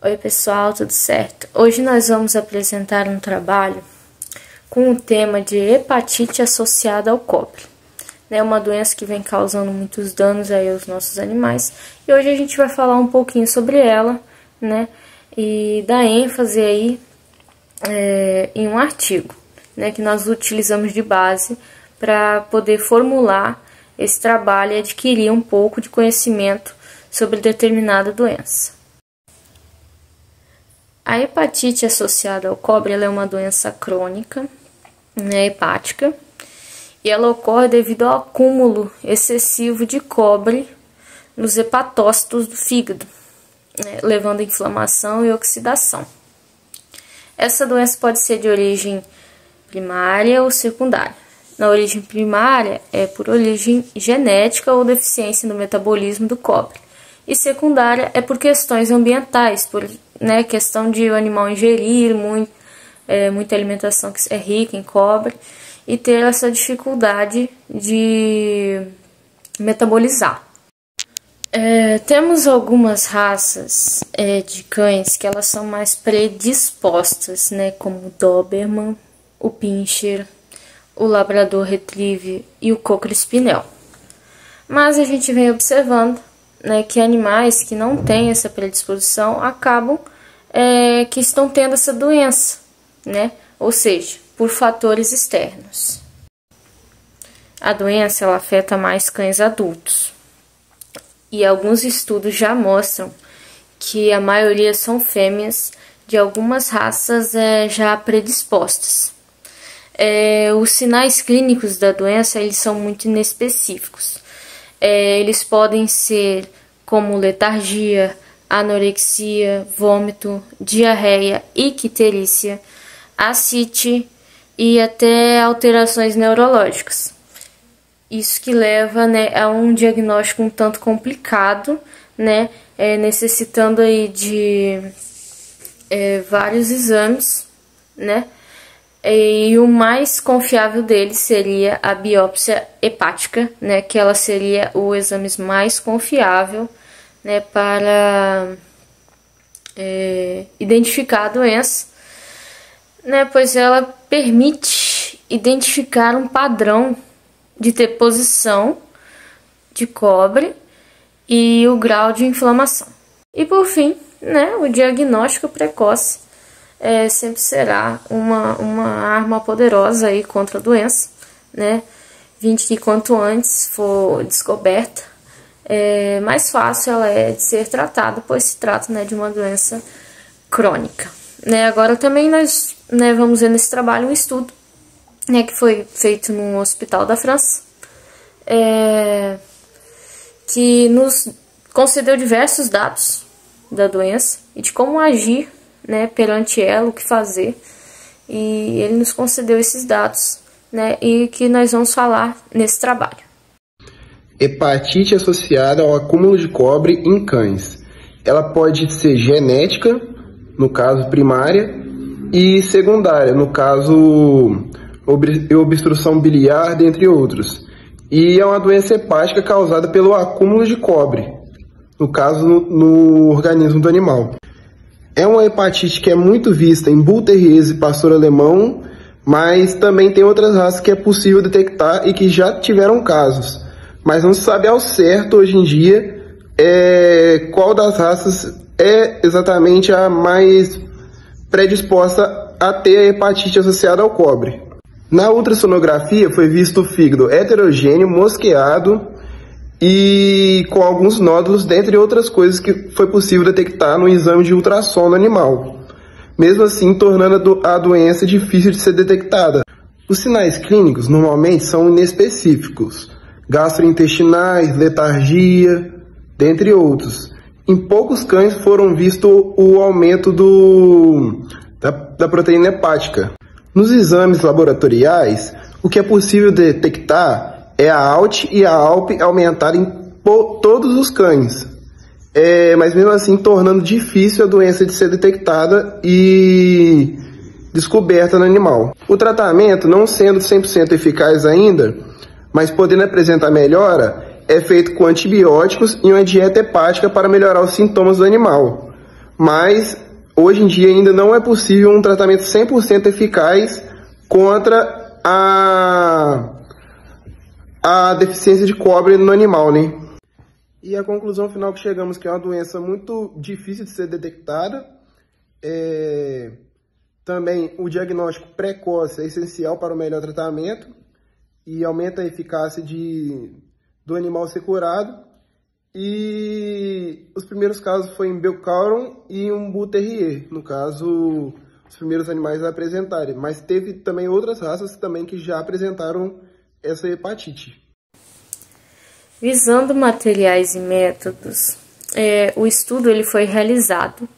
Oi pessoal, tudo certo? Hoje nós vamos apresentar um trabalho com o tema de hepatite associada ao cobre. É uma doença que vem causando muitos danos aí aos nossos animais e hoje a gente vai falar um pouquinho sobre ela, né? E dar ênfase aí em um artigo, né? Que nós utilizamos de base para poder formular esse trabalho e adquirir um pouco de conhecimento sobre determinada doença. A hepatite associada ao cobre ela é uma doença crônica, né, hepática, e ela ocorre devido ao acúmulo excessivo de cobre nos hepatócitos do fígado, né, levando a inflamação e oxidação. Essa doença pode ser de origem primária ou secundária. Na origem primária é por origem genética ou deficiência no metabolismo do cobre. E secundária é por questões ambientais, por questão de o animal ingerir muita alimentação que é rica em cobre e ter essa dificuldade de metabolizar. Temos algumas raças de cães que elas são mais predispostas, como o Doberman, o Pinscher, o Labrador Retriever e o Cocker Spaniel. Mas a gente vem observando que animais que não têm essa predisposição acabam que estão tendo essa doença, ou seja, por fatores externos. A doença ela afeta mais cães adultos e alguns estudos já mostram que a maioria são fêmeas de algumas raças já predispostas. Os sinais clínicos da doença eles são muito inespecíficos. Eles podem ser como letargia, anorexia, vômito, diarreia, icterícia, ascite e até alterações neurológicas. Isso que leva a um diagnóstico um tanto complicado, necessitando aí de vários exames, E o mais confiável deles seria a biópsia hepática, que ela seria o exame mais confiável, para identificar a doença, pois ela permite identificar um padrão de deposição de cobre e o grau de inflamação. E por fim, o diagnóstico precoce sempre será uma arma poderosa aí contra a doença, Vinde que quanto antes for descoberta, mais fácil ela é de ser tratada, pois se trata de uma doença crônica. Agora também nós vamos ver nesse trabalho um estudo que foi feito num hospital da França, que nos concedeu diversos dados da doença e de como agir perante ela, o que fazer, e ele nos concedeu esses dados, e que nós vamos falar nesse trabalho. Hepatite associada ao acúmulo de cobre em cães. Ela pode ser genética, no caso primária, e secundária, no caso obstrução biliar, dentre outros. E é uma doença hepática causada pelo acúmulo de cobre, no caso no organismo do animal. É uma hepatite que é muito vista em Bull Terriers e pastor alemão, mas também tem outras raças que é possível detectar e que já tiveram casos. Mas não se sabe ao certo hoje em dia qual das raças é exatamente a mais predisposta a ter a hepatite associada ao cobre. Na ultrassonografia foi visto o fígado heterogêneo, mosqueado e com alguns nódulos, dentre outras coisas que foi possível detectar no exame de ultrassom no animal, mesmo assim tornando a doença difícil de ser detectada. Os sinais clínicos normalmente são inespecíficos, gastrointestinais, letargia, dentre outros. Em poucos cães foram visto o aumento da proteína hepática. Nos exames laboratoriais, o que é possível detectar é a ALT e a ALP aumentar em todos os cães, mas mesmo assim tornando difícil a doença de ser detectada e descoberta no animal. O tratamento, não sendo 100% eficaz ainda, mas podendo apresentar melhora, é feito com antibióticos e uma dieta hepática para melhorar os sintomas do animal. mas hoje em dia ainda não é possível um tratamento 100% eficaz contra a deficiência de cobre no animal, né? E a conclusão final que chegamos que é uma doença muito difícil de ser detectada. Também o diagnóstico precoce é essencial para o melhor tratamento e aumenta a eficácia do animal ser curado. E os primeiros casos foi em Belcauron e um Bull Terrier, no caso, os primeiros animais a apresentarem. Mas teve também outras raças também que já apresentaram essa hepatite. Visando materiais e métodos, o estudo ele foi realizado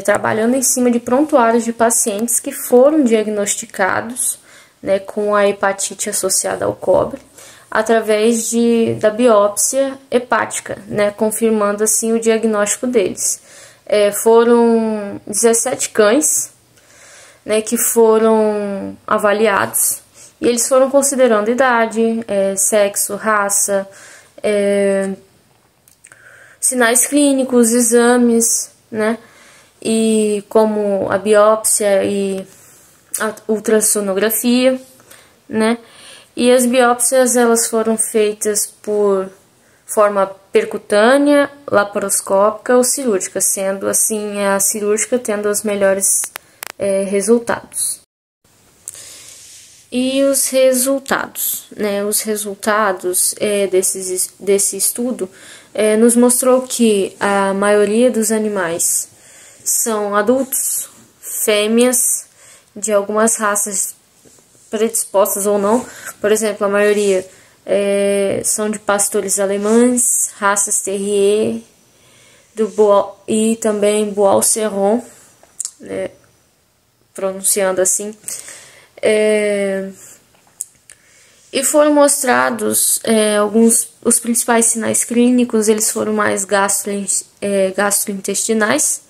trabalhando em cima de prontuários de pacientes que foram diagnosticados, né, com a hepatite associada ao cobre, através da biópsia hepática, né, confirmando assim o diagnóstico deles. Foram 17 cães, né, que foram avaliados e eles foram considerando idade, sexo, raça, sinais clínicos, exames, né, e como a biópsia e a ultrassonografia, né? E as biópsias elas foram feitas por forma percutânea, laparoscópica ou cirúrgica, sendo assim a cirúrgica tendo os melhores resultados. E os resultados, né? Os resultados desse estudo nos mostrou que a maioria dos animais são adultos, fêmeas de algumas raças predispostas ou não. Por exemplo, a maioria são de pastores alemães, raças Terrier e também Boal Serron, né, pronunciando assim. E foram mostrados os principais sinais clínicos. Eles foram mais gastrointestinais,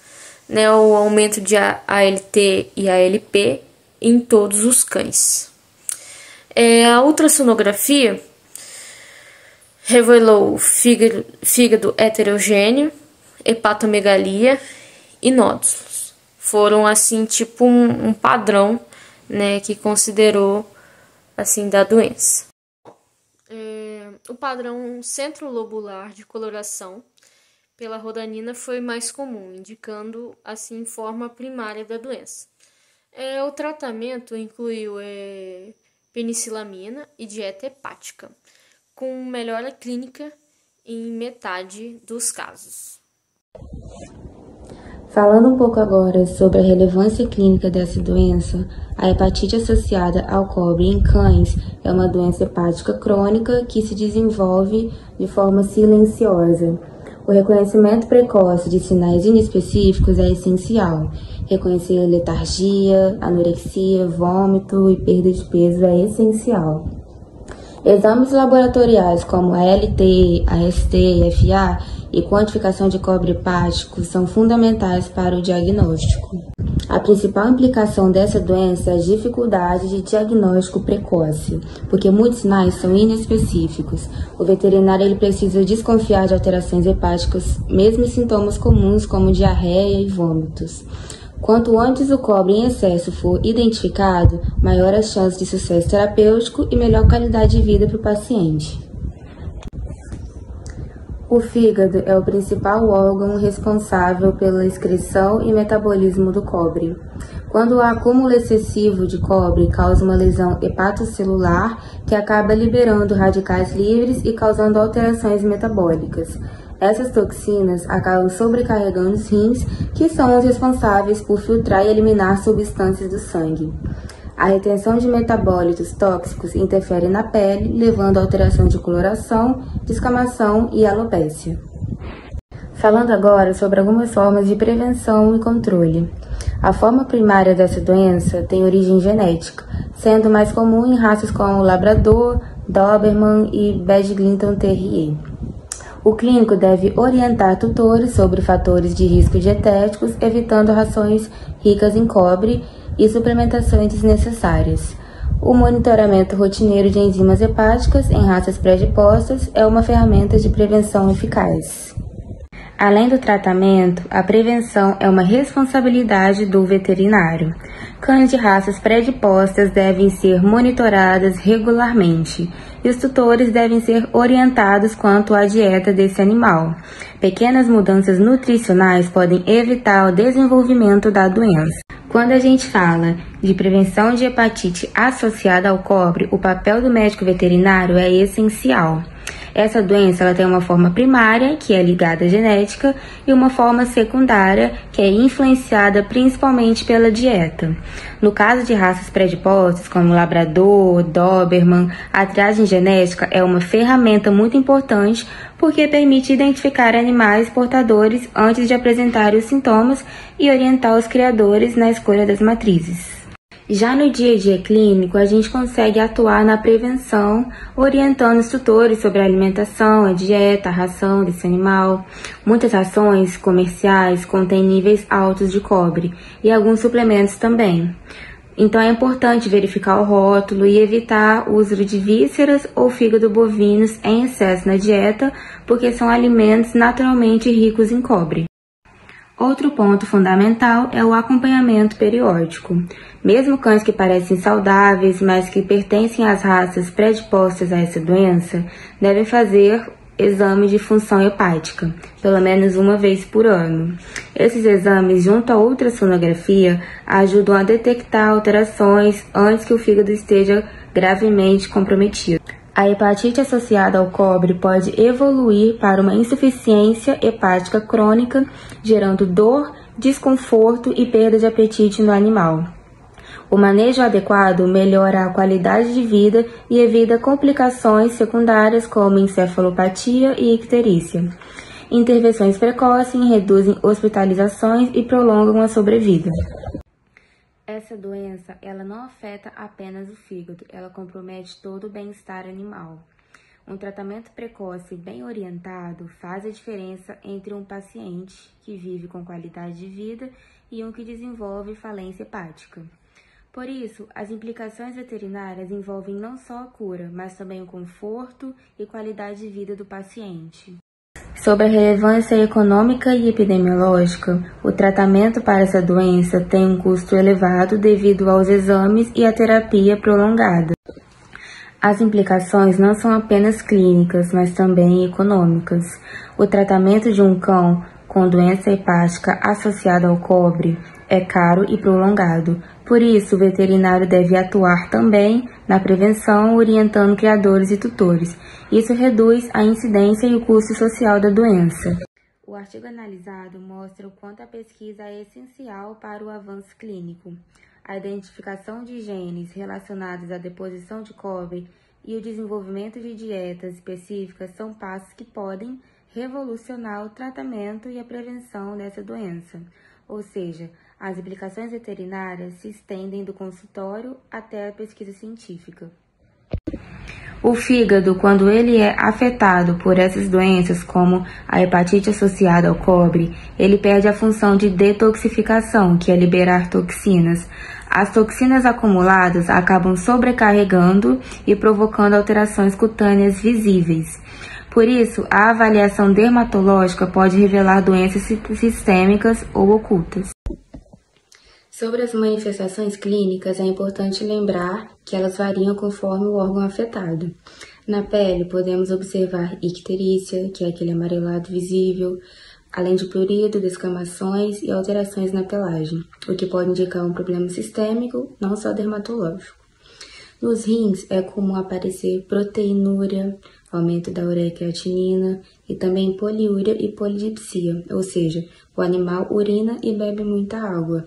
né, o aumento de ALT e ALP em todos os cães. A ultrassonografia revelou fígado heterogêneo, hepatomegalia e nódulos. Foram assim tipo um padrão, né, que considerou assim da doença. O padrão centrolobular de coloração pela rodanina foi mais comum, indicando assim forma primária da doença. O tratamento incluiu penicilamina e dieta hepática, com melhora clínica em metade dos casos. Falando um pouco agora sobre a relevância clínica dessa doença, a hepatite associada ao cobre em cães é uma doença hepática crônica que se desenvolve de forma silenciosa. O reconhecimento precoce de sinais inespecíficos é essencial. Reconhecer letargia, anorexia, vômito e perda de peso é essencial. Exames laboratoriais como ALT, AST e FA e quantificação de cobre hepático são fundamentais para o diagnóstico. A principal implicação dessa doença é a dificuldade de diagnóstico precoce, porque muitos sinais são inespecíficos. O veterinário ele precisa desconfiar de alterações hepáticas, mesmo em sintomas comuns como diarreia e vômitos. Quanto antes o cobre em excesso for identificado, maior a chance de sucesso terapêutico e melhor qualidade de vida para o paciente. O fígado é o principal órgão responsável pela excreção e metabolismo do cobre. Quando o acúmulo excessivo de cobre causa uma lesão hepatocelular que acaba liberando radicais livres e causando alterações metabólicas. Essas toxinas acabam sobrecarregando os rins, que são os responsáveis por filtrar e eliminar substâncias do sangue. A retenção de metabólitos tóxicos interfere na pele, levando a alteração de coloração, descamação e alopécia. Falando agora sobre algumas formas de prevenção e controle. A forma primária dessa doença tem origem genética, sendo mais comum em raças como Labrador, Doberman e Bedlington Terrier. O clínico deve orientar tutores sobre fatores de risco dietéticos, evitando rações ricas em cobre e suplementações desnecessárias. O monitoramento rotineiro de enzimas hepáticas em raças predispostas é uma ferramenta de prevenção eficaz. Além do tratamento, a prevenção é uma responsabilidade do veterinário. Cães de raças predispostas devem ser monitoradas regularmente e os tutores devem ser orientados quanto à dieta desse animal. Pequenas mudanças nutricionais podem evitar o desenvolvimento da doença. Quando a gente fala de prevenção de hepatite associada ao cobre, o papel do médico veterinário é essencial. Essa doença ela tem uma forma primária, que é ligada à genética, e uma forma secundária, que é influenciada principalmente pela dieta. No caso de raças predispostas, como Labrador, Doberman, a triagem genética é uma ferramenta muito importante porque permite identificar animais portadores antes de apresentarem os sintomas e orientar os criadores na escolha das matrizes. Já no dia a dia clínico, a gente consegue atuar na prevenção, orientando os tutores sobre a alimentação, a dieta, a ração desse animal. Muitas rações comerciais contêm níveis altos de cobre e alguns suplementos também. Então é importante verificar o rótulo e evitar o uso de vísceras ou fígado bovinos em excesso na dieta, porque são alimentos naturalmente ricos em cobre. Outro ponto fundamental é o acompanhamento periódico. Mesmo cães que parecem saudáveis, mas que pertencem às raças predispostas a essa doença, devem fazer exames de função hepática, pelo menos uma vez por ano. Esses exames, junto a ultrassonografia, ajudam a detectar alterações antes que o fígado esteja gravemente comprometido. A hepatite associada ao cobre pode evoluir para uma insuficiência hepática crônica, gerando dor, desconforto e perda de apetite no animal. O manejo adequado melhora a qualidade de vida e evita complicações secundárias como encefalopatia e icterícia. Intervenções precoces reduzem hospitalizações e prolongam a sobrevida. Essa doença, ela não afeta apenas o fígado, ela compromete todo o bem-estar animal. Um tratamento precoce bem orientado faz a diferença entre um paciente que vive com qualidade de vida e um que desenvolve falência hepática. Por isso, as implicações veterinárias envolvem não só a cura, mas também o conforto e qualidade de vida do paciente. Sobre a relevância econômica e epidemiológica, o tratamento para essa doença tem um custo elevado devido aos exames e à terapia prolongada. As implicações não são apenas clínicas, mas também econômicas. O tratamento de um cão com doença hepática associada ao cobre é caro e prolongado. Por isso, o veterinário deve atuar também na prevenção, orientando criadores e tutores. Isso reduz a incidência e o custo social da doença. O artigo analisado mostra o quanto a pesquisa é essencial para o avanço clínico. A identificação de genes relacionados à deposição de cobre e o desenvolvimento de dietas específicas são passos que podem revolucionar o tratamento e a prevenção dessa doença. Ou seja, as implicações veterinárias se estendem do consultório até a pesquisa científica. O fígado, quando ele é afetado por essas doenças, como a hepatite associada ao cobre, ele perde a função de detoxificação, que é liberar toxinas. As toxinas acumuladas acabam sobrecarregando e provocando alterações cutâneas visíveis. Por isso, a avaliação dermatológica pode revelar doenças sistêmicas ou ocultas. Sobre as manifestações clínicas, é importante lembrar que elas variam conforme o órgão afetado. Na pele, podemos observar icterícia, que é aquele amarelado visível, além de prurido, descamações e alterações na pelagem, o que pode indicar um problema sistêmico, não só dermatológico. Nos rins, é comum aparecer proteinúria, aumento da ureia-creatinina e também poliúria e polidipsia, ou seja, o animal urina e bebe muita água.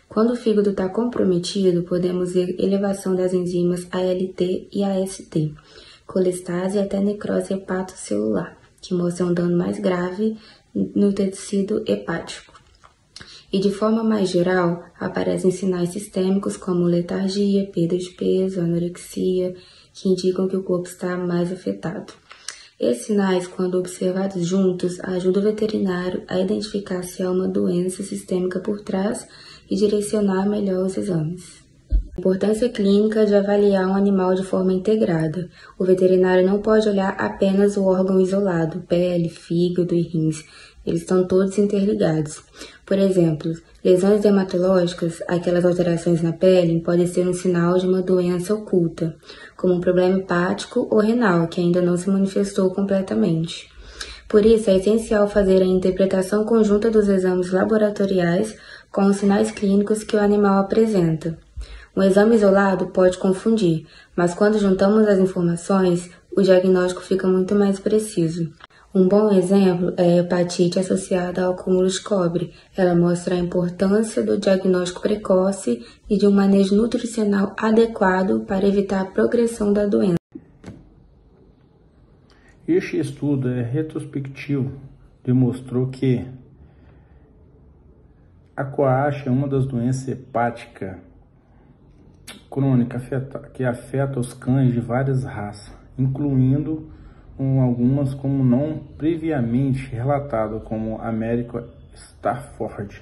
Quando o fígado está comprometido, podemos ver elevação das enzimas ALT e AST, colestase e até necrose hepatocelular, que mostram um dano mais grave no tecido hepático. E de forma mais geral, aparecem sinais sistêmicos como letargia, perda de peso, anorexia, que indicam que o corpo está mais afetado. Esses sinais, quando observados juntos, ajudam o veterinário a identificar se há uma doença sistêmica por trás e direcionar melhor os exames. A importância clínica de avaliar um animal de forma integrada. O veterinário não pode olhar apenas o órgão isolado, pele, fígado e rins. Eles estão todos interligados. Por exemplo, lesões dermatológicas, aquelas alterações na pele, podem ser um sinal de uma doença oculta, como um problema hepático ou renal, que ainda não se manifestou completamente. Por isso, é essencial fazer a interpretação conjunta dos exames laboratoriais com os sinais clínicos que o animal apresenta. Um exame isolado pode confundir, mas quando juntamos as informações, o diagnóstico fica muito mais preciso. Um bom exemplo é a hepatite associada ao acúmulo de cobre. Ela mostra a importância do diagnóstico precoce e de um manejo nutricional adequado para evitar a progressão da doença. Este estudo retrospectivo demonstrou que a coache é uma das doenças hepáticas crônicas que afeta os cães de várias raças, incluindo algumas como não previamente relatado, como American Stafford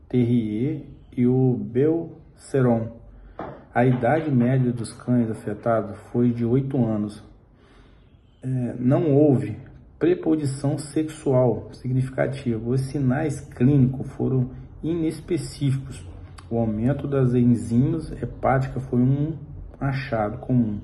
Terrier e o Belceron. A idade média dos cães afetados foi de 8 anos. Não houve preposição sexual significativa. Os sinais clínicos foram inespecíficos. O aumento das enzimas hepáticas foi um achado comum.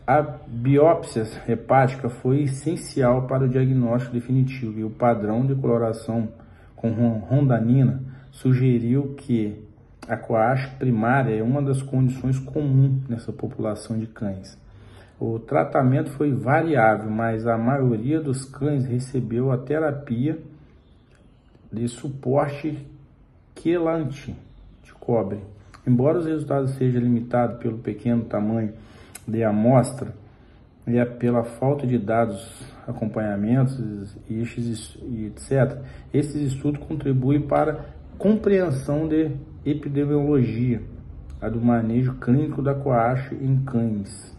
A biópsia hepática foi essencial para o diagnóstico definitivo e o padrão de coloração com rondanina sugeriu que a coache primária é uma das condições comuns nessa população de cães. O tratamento foi variável, mas a maioria dos cães recebeu a terapia de suporte quelante de cobre. Embora os resultados sejam limitados pelo pequeno tamanho de amostra e pela falta de dados, acompanhamentos e etc., esses estudos contribuem para a compreensão de epidemiologia, a do manejo clínico da coache em cães.